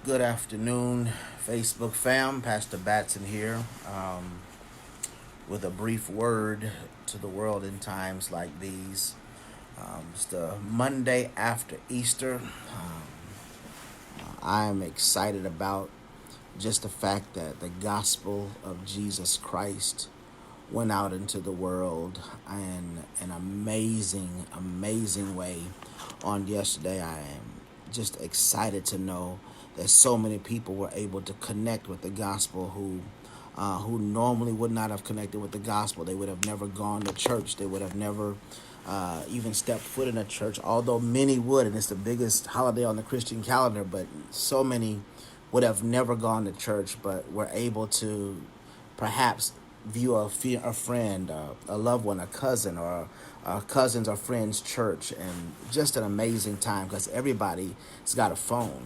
Good afternoon, Facebook fam. Pastor Batson here with a brief word to the world in times like these. It's the Monday after Easter. I am excited about just the fact that the gospel of Jesus Christ went out into the world in an amazing way on yesterday. I am just excited to know that so many people were able to connect with the gospel who normally would not have connected with the gospel. They would have never gone to church. They would have never even stepped foot in a church, although many would, and it's the biggest holiday on the Christian calendar, but so many would have never gone to church, but were able to perhaps view a friend, a loved one, a cousin, or a cousin's or friend's church, and just an amazing time because everybody's got a phone.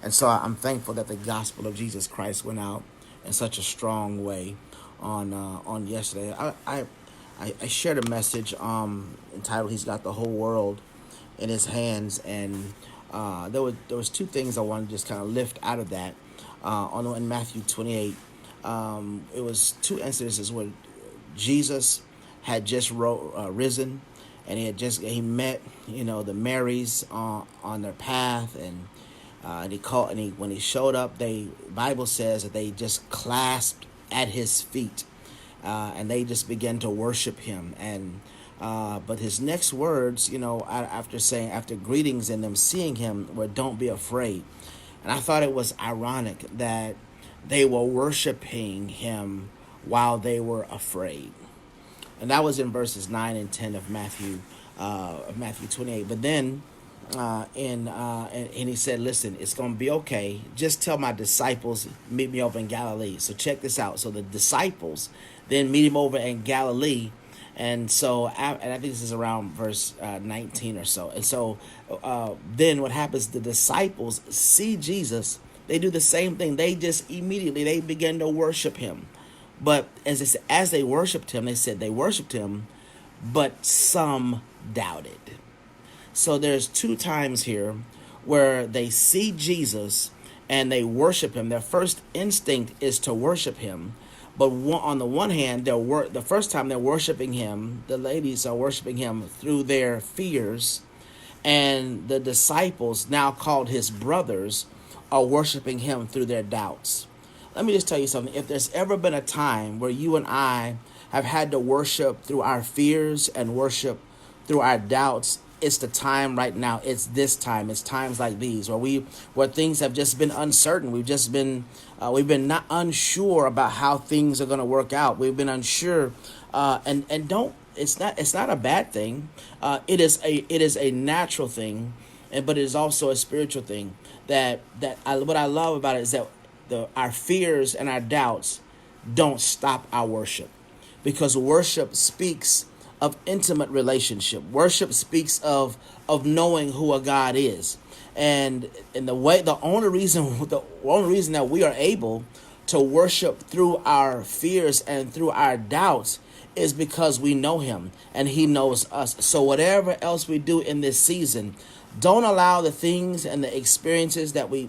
And so I'm thankful that the gospel of Jesus Christ went out in such a strong way on yesterday. I shared a message entitled "He's Got the Whole World in His Hands," and there was two things I wanted to just kind of lift out of that. In Matthew 28, it was two incidences where Jesus had just risen, and he met the Marys on their path, and when he showed up, Bible says that they just clasped at his feet, and they just began to worship him. And but his next words, after greetings and them seeing him, were "Don't be afraid." And I thought it was ironic that they were worshiping him while they were afraid. And that was in verses 9 and 10 of Matthew 28. But then and he said, "Listen, it's going to be okay. Just tell my disciples, meet me over in Galilee." So check this out. So the disciples then meet him over in Galilee. And so, and I think this is around verse 19 or so. And so then what happens, the disciples see Jesus. They do the same thing. They just immediately, they begin to worship him. But as they worshiped him, they said they worshiped him, but some doubted. So there's two times here where they see Jesus and they worship him. Their first instinct is to worship him. But on the one hand, the first time they're worshiping him, the ladies are worshiping him through their fears. And the disciples, now called his brothers, are worshiping him through their doubts. Let me just tell you something. If there's ever been a time where you and I have had to worship through our fears and worship through our doubts, it's the time right now. It's this time. It's times like these where things have just been uncertain. We've been not unsure about how things are going to work out. We've been unsure, it's not a bad thing. It is a natural thing, but it is also a spiritual thing. What I love about it is that our fears and our doubts don't stop our worship, because worship speaks of intimate relationship. Worship speaks of knowing who a God is, and the only reason that we are able to worship through our fears and through our doubts is because we know him and he knows us. So whatever else we do in this season, don't allow the things and the experiences the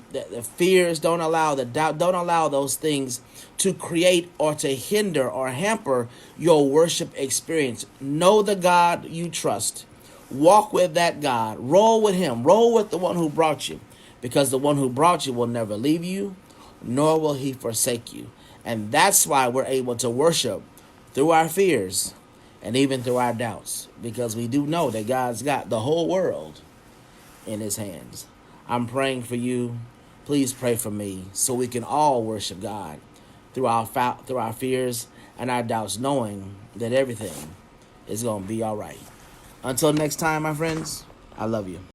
fears, don't allow the doubt, don't allow those things to create or to hinder or hamper your worship experience. Know the God you trust. Walk with that God. Roll with him. Roll with the one who brought you, because the one who brought you will never leave you, nor will he forsake you. And that's why we're able to worship through our fears and even through our doubts, because we do know that God's got the whole world in his hands. I'm praying for you. Please pray for me so we can all worship God through our fears and our doubts, knowing that everything is going to be all right. Until next time, my friends, I love you.